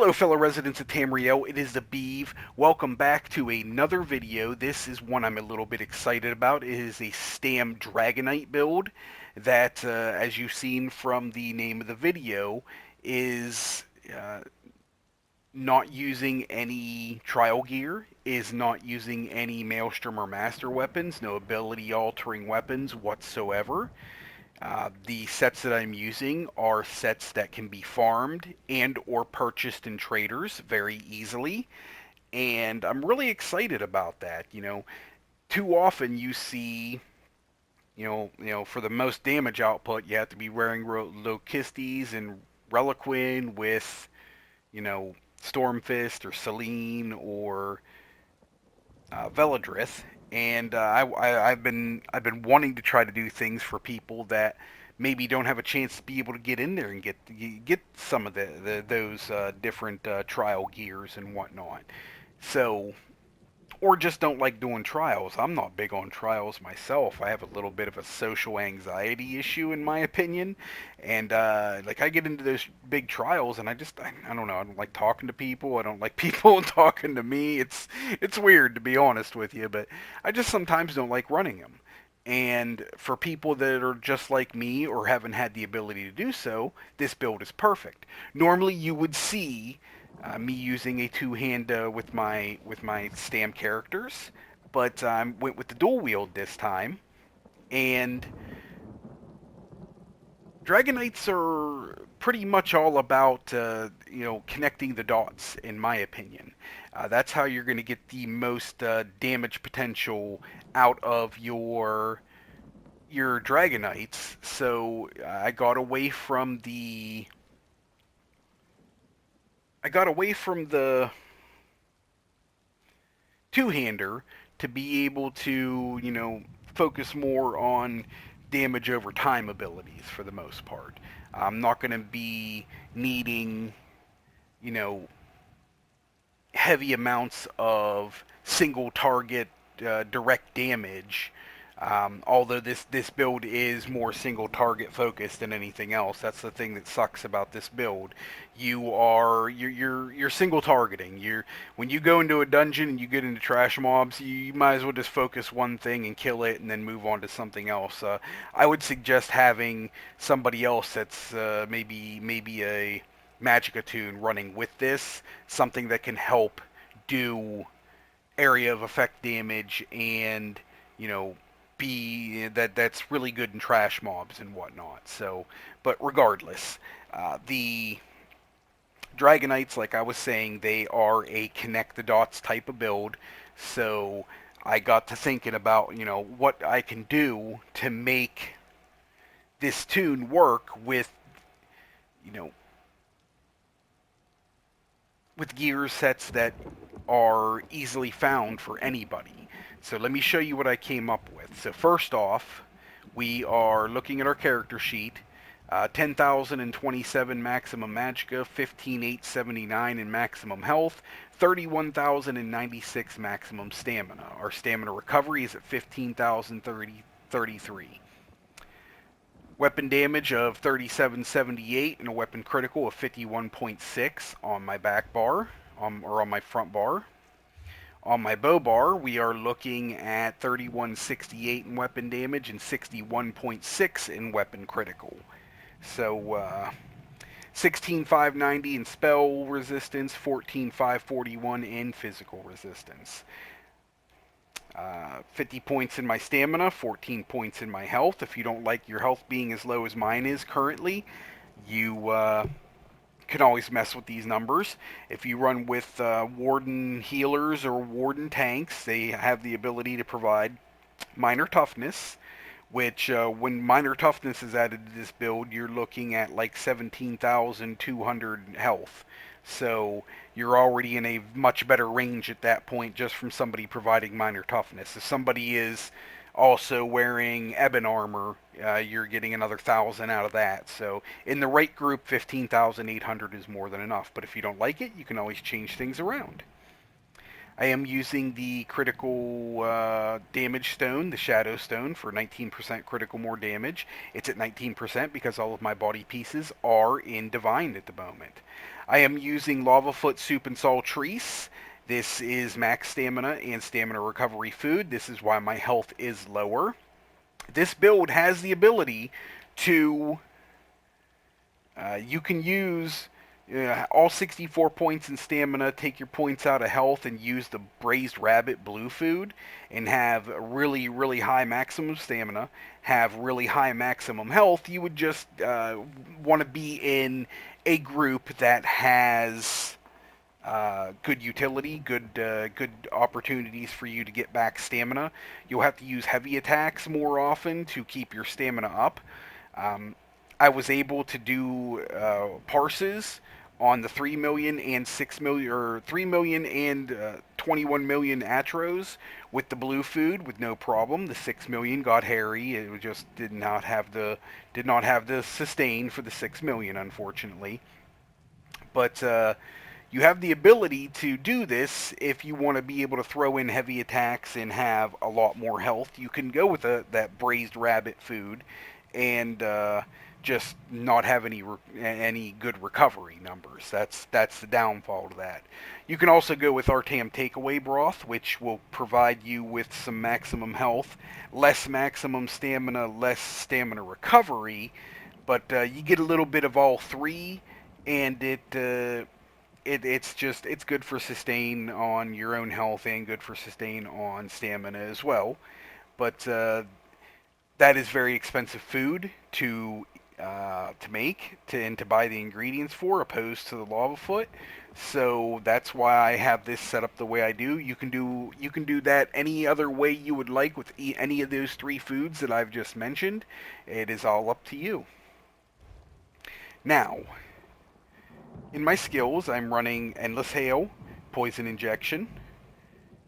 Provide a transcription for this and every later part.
Hello, fellow residents of Tamriel. It is the Beeve. Welcome back to another video. This is one I'm a little bit excited about. It is a Stam Dragonknight build that, as you've seen from the name of the video, is not using any trial gear, is not using any Maelstrom or Master weapons, no ability-altering weapons whatsoever. The sets that I'm using are sets that can be farmed and or purchased in traders very easily, and I'm really excited about that. Too often you see, for the most damage output, you have to be wearing Locistes and Reliquin with, you know, Stormfist or Selene or Veladrith, and I've been wanting to try to do things for people that maybe don't have a chance to be able to get in there and get some of those different trial gears and whatnot. So, or just don't like doing trials. I'm not big on trials myself. I have a little bit of a social anxiety issue, in my opinion, and like I get into those big trials, and I don't know. I don't like talking to people. I don't like people talking to me. It's weird, to be honest with you, but I just sometimes don't like running them. And for people that are just like me or haven't had the ability to do so, this build is perfect. Normally, you would see me using a two-hand with my Stam characters, but I went with the dual wield this time. And Dragonites are pretty much all about connecting the dots, in my opinion. That's how you're going to get the most damage potential out of your Dragonites. So I got away from the two-hander to be able to, focus more on damage over time abilities for the most part. I'm not going to be needing, you know, heavy amounts of single target direct damage. Although this build is more single target focused than anything else, that's the thing that sucks about this build. You're single targeting. When you go into a dungeon and you get into trash mobs, you might as well just focus one thing and kill it, and then move on to something else. I would suggest having somebody else that's maybe a Magic Attune running with this, something that can help do area of effect damage and you know that's really good in trash mobs and whatnot. So, but regardless, the Dragonites, like I was saying, they are a connect the dots type of build. So I got to thinking about what I can do to make this tune work you know with gear sets that are easily found for anybody. So let me show you what I came up with. So first off, we are looking at our character sheet. 10,027 maximum magicka, 15,879 in maximum health, 31,096 maximum stamina. Our stamina recovery is at 15,033. Weapon damage of 3778 and a weapon critical of 51.6 on my back bar, or on my front bar. On my bow bar, we are looking at 3168 in weapon damage and 61.6 in weapon critical. So, 16,590 in spell resistance, 14,541 in physical resistance. 50 points in my stamina, 14 points in my health. If you don't like your health being as low as mine is currently, you can always mess with these numbers. If you run with Warden healers or Warden tanks, they have the ability to provide minor toughness, which when minor toughness is added to this build, you're looking at like 17,200 health. So you're already in a much better range at that point just from somebody providing minor toughness. If somebody is also wearing ebon armor, you're getting another 1,000 out of that. So in the right group, 15,800 is more than enough. But if you don't like it, you can always change things around. I am using the critical damage stone, the Shadow Stone, for 19% critical more damage. It's at 19% because all of my body pieces are in Divine at the moment. I am using Lava Foot Soup and Saltrice. This is max stamina and stamina recovery food. This is why my health is lower. This build has the ability to you can use all 64 points in stamina, take your points out of health, and use the braised rabbit blue food, and have really, really high maximum stamina, have really high maximum health. You would just want to be in a group that has good utility, good opportunities for you to get back stamina. You'll have to use heavy attacks more often to keep your stamina up. Um, I was able to do parses on the 3 million and 6 million, or 3 million and 21 million Atros with the blue food with no problem. The 6 million got hairy. It just did not have the sustain for the 6 million, unfortunately. But you have the ability to do this if you want to be able to throw in heavy attacks and have a lot more health. You can go with that braised rabbit food and just not have any good recovery numbers. That's the downfall to that. You can also go with Artam Takeaway Broth, which will provide you with some maximum health, less maximum stamina, less stamina recovery, but you get a little bit of all three, and it's good for sustain on your own health and good for sustain on stamina as well. But that is very expensive food to make and to buy the ingredients for, opposed to the lava foot. So that's why I have this set up the way I do. You can do that any other way you would like with any of those three foods that I've just mentioned. It is all up to you. Now, in my skills, I'm running Endless Hail, Poison Injection,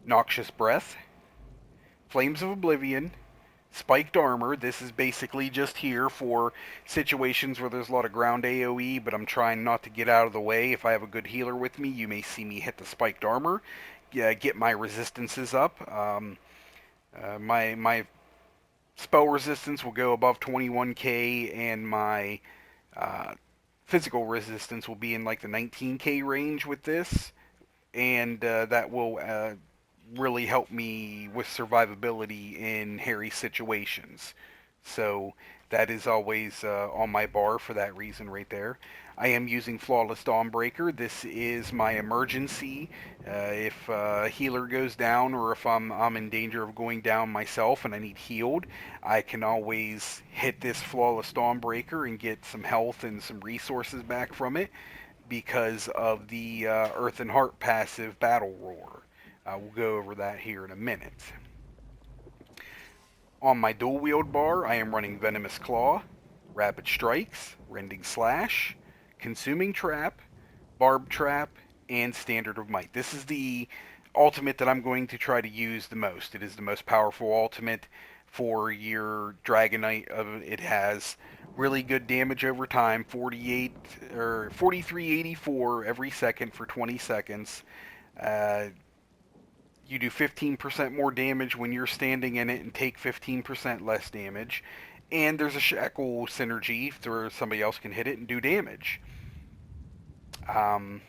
Noxious Breath, Flames of Oblivion, Spiked Armor. This is basically just here for situations where there's a lot of ground AoE, but I'm trying not to get out of the way. If I have a good healer with me, you may see me hit the Spiked Armor, get my resistances up. My spell resistance will go above 21k, and my uh, physical resistance will be in like the 19k range with this, and that will really help me with survivability in hairy situations. So that is always on my bar for that reason right there. I am using Flawless Dawnbreaker. This is my emergency. If healer goes down, or if I'm in danger of going down myself and I need healed, I can always hit this Flawless Dawnbreaker and get some health and some resources back from it because of the Earth and Heart passive Battle Roar. We'll go over that here in a minute. On my dual wield bar, I am running Venomous Claw, Rapid Strikes, Rending Slash, Consuming Trap, Barb Trap, and Standard of Might. This is the ultimate that I'm going to try to use the most. It is the most powerful ultimate for your Dragonknight. It has really good damage over time, 48 or 4384 every second for 20 seconds. Uh, you do 15% more damage when you're standing in it and take 15% less damage. And there's a shackle synergy where somebody else can hit it and do damage. Um,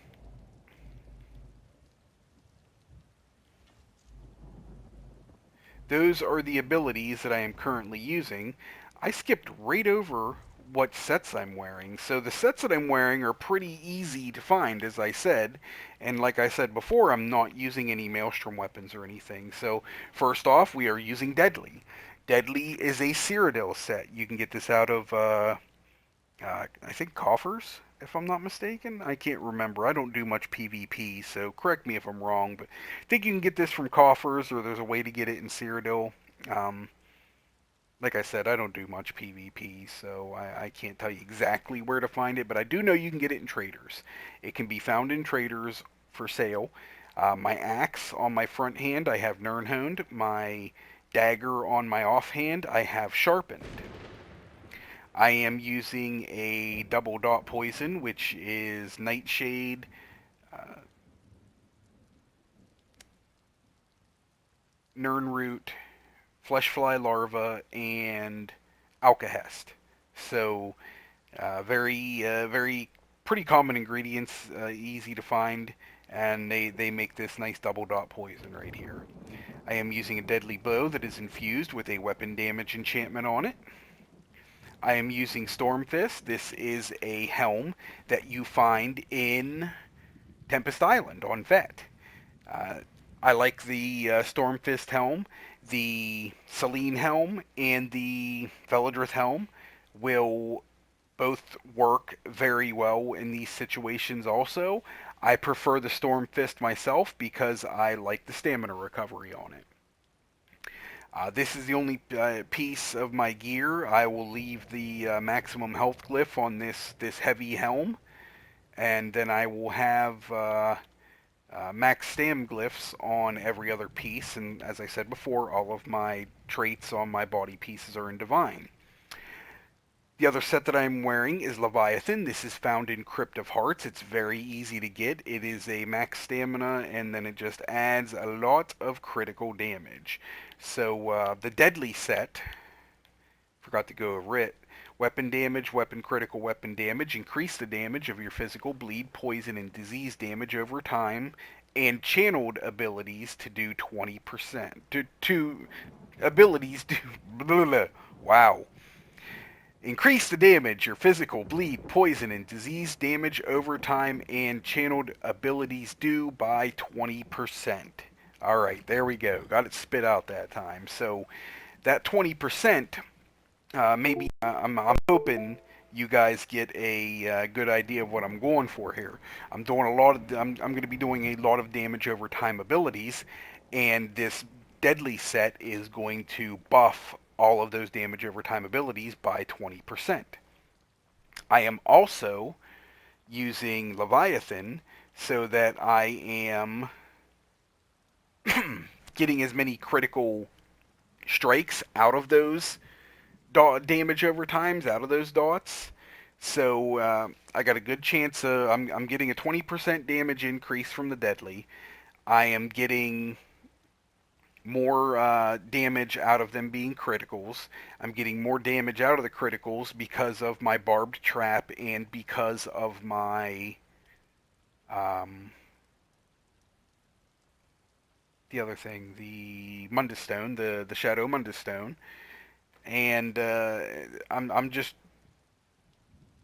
those are the abilities that I am currently using. I skipped right over what sets I'm wearing. So the sets that I'm wearing are pretty easy to find, as I said. And like I said before, I'm not using any Maelstrom weapons or anything. So first off, we are using Deadly. Deadly is a Cyrodiil set. You can get this out of, I think, Coffers, if I'm not mistaken. I can't remember. I don't do much PvP, so correct me if I'm wrong. But I think you can get this from Coffers, or there's a way to get it in Cyrodiil. Um, like I said, I don't do much PvP, so I can't tell you exactly where to find it, but I do know you can get it in traders. It can be found in traders for sale. My axe on my front hand, I have Nirnhoned. My dagger on my offhand, I have Sharpened. I am using a double dot poison, which is Nightshade, uh, Nernroot, Fleshfly larva, and Alkahest. So very pretty common ingredients, easy to find, and they make this nice double dot poison right here. I am using a deadly bow that is infused with a weapon damage enchantment on it. I am using Stormfist. This is a helm that you find in Tempest Island on Vet. Uh, I like the Stormfist helm. The Selene helm and the Veladrith helm will both work very well in these situations also. I prefer the Stormfist myself because I like the stamina recovery on it. This is the only piece of my gear. I will leave the maximum health glyph on this heavy helm, and then I will have max stam glyphs on every other piece. And as I said before, all of my traits on my body pieces are in divine. The other set that I'm wearing is Leviathan. This is found in Crypt of Hearts. It's very easy to get. It is a max stamina, and then it just adds a lot of critical damage. So the Deadly set, forgot to go over it. Weapon damage, weapon critical weapon damage. Increase the damage of your physical bleed, poison, and disease damage over time. And channeled abilities to do 20%. To abilities do... Blah, blah, wow. Increase the damage your physical, bleed, poison, and disease damage over time and channeled abilities do by 20%. Alright, there we go. Got it spit out that time. So that 20%, maybe I'm hoping you guys get a good idea of what I'm going for here. I'm going to be doing a lot of damage over time abilities, and this deadly set is going to buff all of those damage over time abilities by 20%. I am also using Leviathan so that I am getting as many critical strikes out of those damage over times, out of those dots. So I got a good chance. I'm getting a 20% damage increase from the deadly. I am getting more damage out of them being criticals. I'm getting more damage out of the criticals because of my barbed trap and because of my the other thing, the Mundus Stone, the Shadow Mundus Stone, and I'm just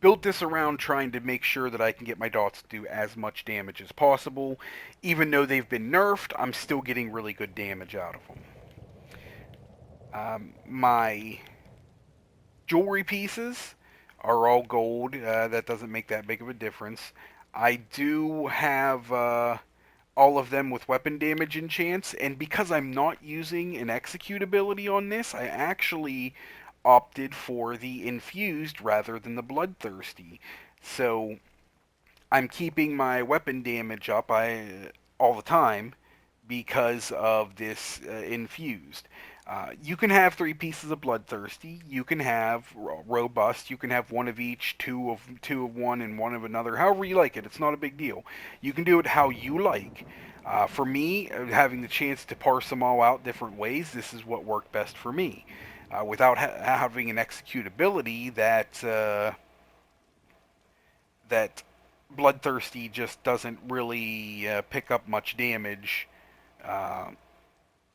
built this around trying to make sure that I can get my dots to do as much damage as possible. Even though they've been nerfed, I'm still getting really good damage out of them. My jewelry pieces are all gold. That doesn't make that big of a difference. I do have all of them with weapon damage enchants, and because I'm not using an execute ability on this, I actually opted for the infused rather than the bloodthirsty. So I'm keeping my weapon damage up all the time because of this infused. You can have 3 pieces of bloodthirsty. You can have robust. You can have one of each, two of one, and one of another. However you like it. It's not a big deal. You can do it how you like. For me, having the chance to parse them all out different ways, this is what worked best for me. Without having an executability that bloodthirsty just doesn't really pick up much damage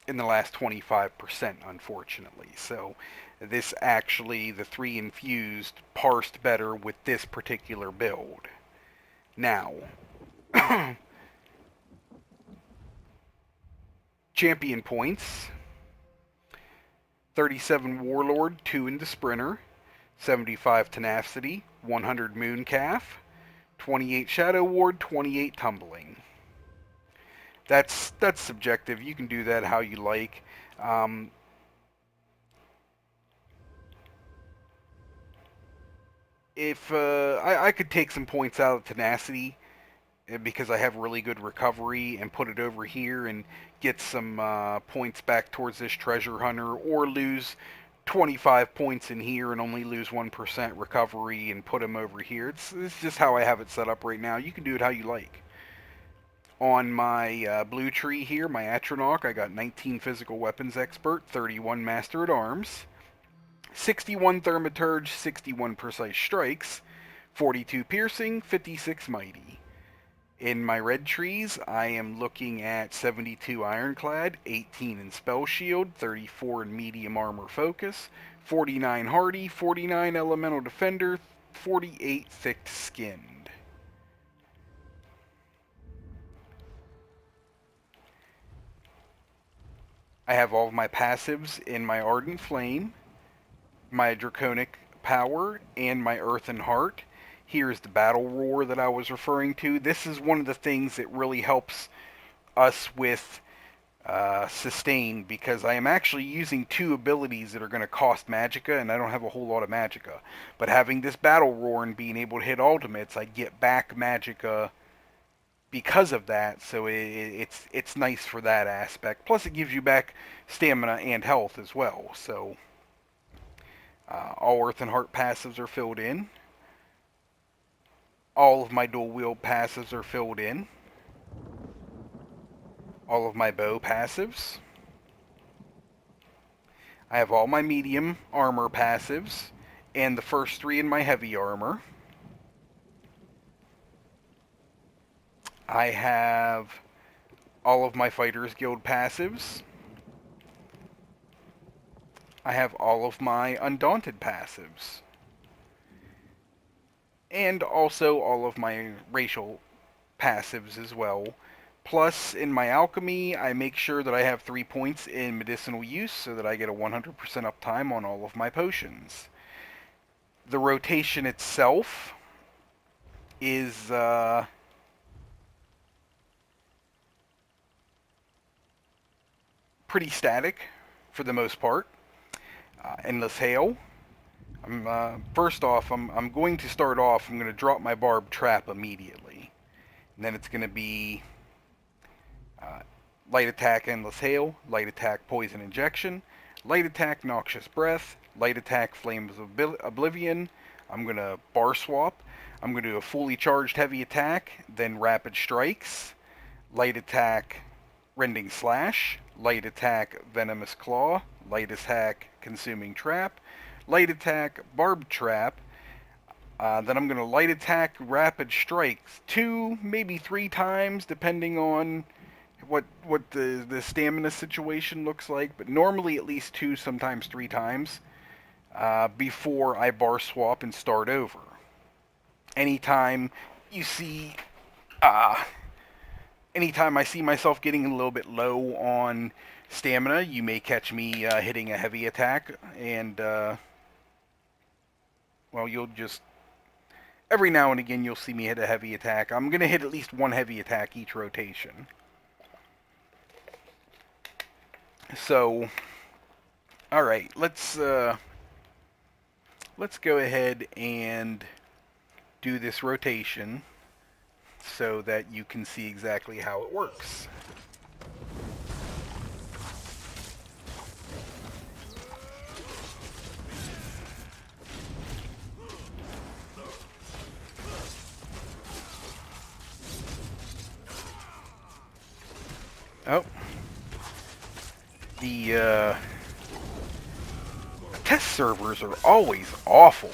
in the last 25%, unfortunately. So this actually, the 3 infused, parsed better with this particular build. Now, champion points. 37 Warlord, 2 into Sprinter, 75 Tenacity, 100 Mooncalf, 28 Shadow Ward, 28 Tumbling. That's subjective. You can do that how you like. If I could take some points out of Tenacity because I have really good recovery and put it over here and get some points back towards this treasure hunter, or lose 25 points in here and only lose 1% recovery and put them over here. It's just how I have it set up right now. You can do it how you like. On my blue tree here, my Atronach, I got 19 physical weapons expert, 31 master at arms, 61 thaumaturge, 61 precise strikes, 42 piercing, 56 mighty. In my red trees, I am looking at 72 ironclad, 18 in spell shield, 34 in medium armor focus, 49 hardy, 49 elemental defender, 48 thick skinned. I have all of my passives in my ardent flame, my draconic power, and my earth and heart. Here's the battle roar that I was referring to. This is one of the things that really helps us with sustain, because I am actually using two abilities that are going to cost magicka, and I don't have a whole lot of magicka. But having this battle roar and being able to hit ultimates, I get back magicka because of that, so it's nice for that aspect. Plus, it gives you back stamina and health as well. So all earth and heart passives are filled in. All of my dual wield passives are filled in. All of my bow passives. I have all my medium armor passives and the first three in my heavy armor. I have all of my Fighters Guild passives. I have all of my Undaunted passives. And also all of my racial passives as well. Plus, in my alchemy, I make sure that I have 3 points in medicinal use so that I get a 100% uptime on all of my potions. The rotation itself is pretty static for the most part. Endless Hail. First off, I'm going to start off, I'm going to drop my Barb Trap immediately. And then it's going to be Light Attack Endless Hail, Light Attack Poison Injection, Light Attack Noxious Breath, Light Attack Flames of Oblivion. I'm going to bar swap. I'm going to do a fully charged heavy attack, then Rapid Strikes, Light Attack Rending Slash, Light Attack Venomous Claw, Light Attack Consuming Trap, Light Attack Barbed Trap. Then I'm going to Light Attack Rapid Strikes 2, maybe 3 times, depending on what the stamina situation looks like, but normally at least 2, sometimes 3 times, before I bar swap and start over. Anytime you see, anytime I see myself getting a little bit low on stamina, you may catch me hitting a heavy attack, and well, you'll just, every now and again you'll see me hit a heavy attack. I'm going to hit at least one heavy attack each rotation. So, alright, let's go ahead and do this rotation so that you can see exactly how it works. Oh. The test servers are always awful.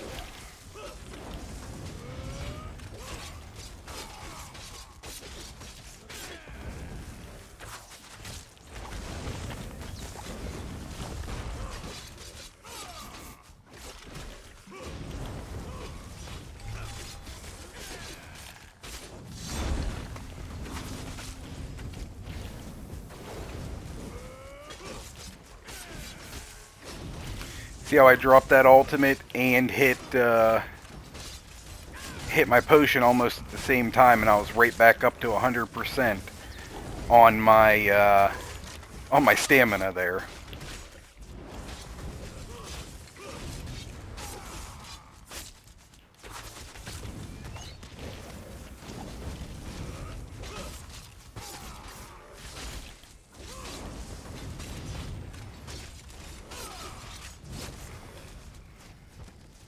See how I dropped that ultimate and hit my potion almost at the same time, and I was right back up to 100% on my stamina there.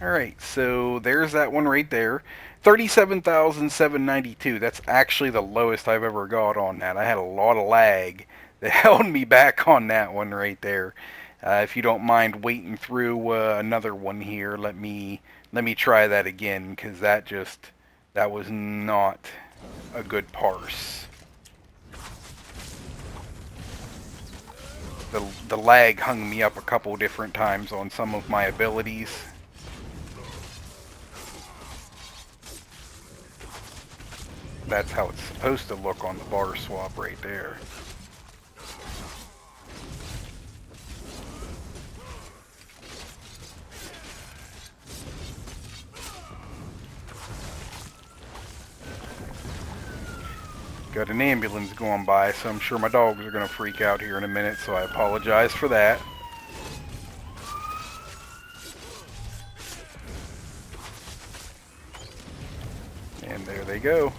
All right, so there's that one right there. 37,792. That's actually the lowest I've ever got on that. I had a lot of lag that held me back on that one right there. If you don't mind waiting through another one here, let me try that again because that was not a good parse. The lag hung me up a couple different times on some of my abilities. That's how it's supposed to look on the bar swap right there. Got an ambulance going by, so I'm sure my dogs are going to freak out here in a minute, so I apologize for that. And there they go.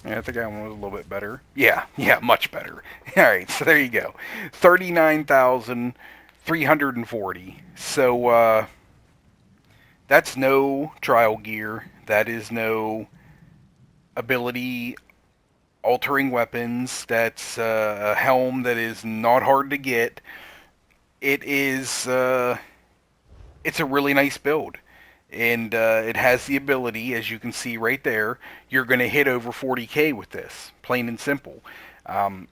Yeah, I think that one was a little bit better. Yeah, much better. All right, so there you go. 39,340. So that's no trial gear. That is no ability altering weapons. That's a helm that is not hard to get. It is it's a really nice build. And it has the ability, as you can see right there, you're going to hit over 40k with this, plain and simple. Um,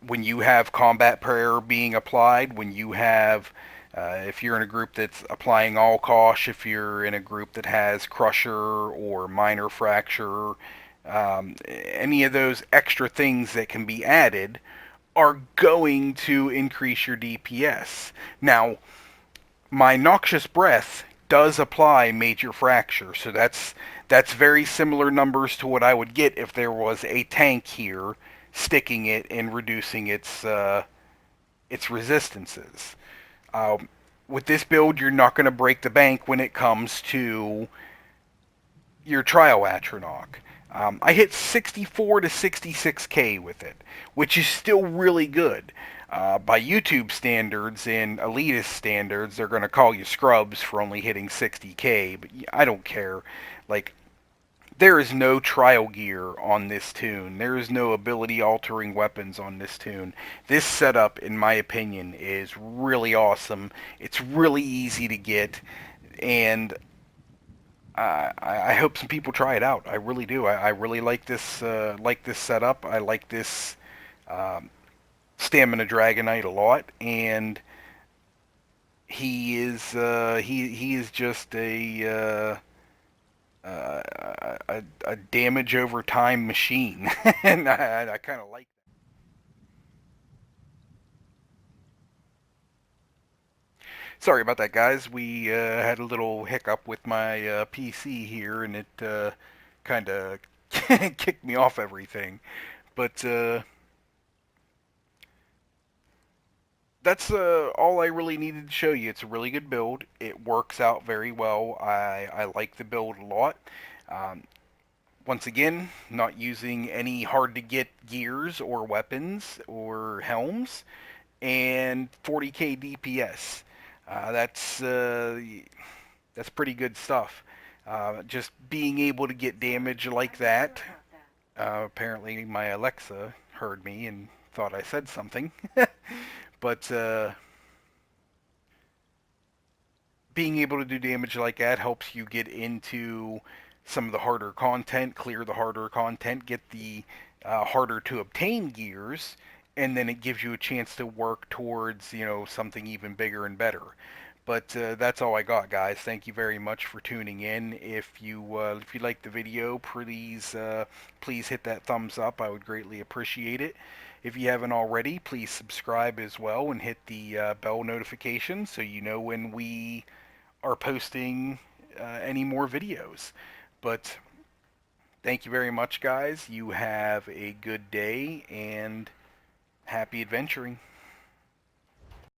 when you have combat prayer being applied, when you have, if you're in a group that's applying all kosh, if you're in a group that has crusher or minor fracture, any of those extra things that can be added are going to increase your DPS. Now, my noxious breath does apply major fracture, so that's very similar numbers to what I would get if there was a tank here sticking it and reducing its resistances. With this build, you're not going to break the bank when it comes to your trial Atronach. I hit 64 to 66k with it, which is still really good. By YouTube standards and elitist standards, they're going to call you scrubs for only hitting 60k, but I don't care. Like, there is no trial gear on this tune. There is no ability altering weapons on this tune. This setup, in my opinion, is really awesome. It's really easy to get, and I hope some people try it out. I really do. I really like this setup. I like this stamina Dragonknight a lot, and he is just a damage over time machine, and I kind of like. Sorry about that, guys. We had a little hiccup with my PC here, and it kind of kicked me off everything. But that's all I really needed to show you. It's a really good build. It works out very well. I like the build a lot. Um, Once again, not using any hard to get gears or weapons or helms, and 40k DPS. That's pretty good stuff. Just being able to get damage like that. Apparently, my Alexa heard me and thought I said something. But being able to do damage like that helps you get into some of the harder content, clear the harder content, get the harder to obtain gears, and then it gives you a chance to work towards something even bigger and better. But that's all I got, guys. Thank you very much for tuning in. If you like the video, please hit that thumbs up. I would greatly appreciate it. If you haven't already, please subscribe as well and hit the bell notification so you know when we are posting any more videos. But thank you very much, guys. You have a good day and happy adventuring.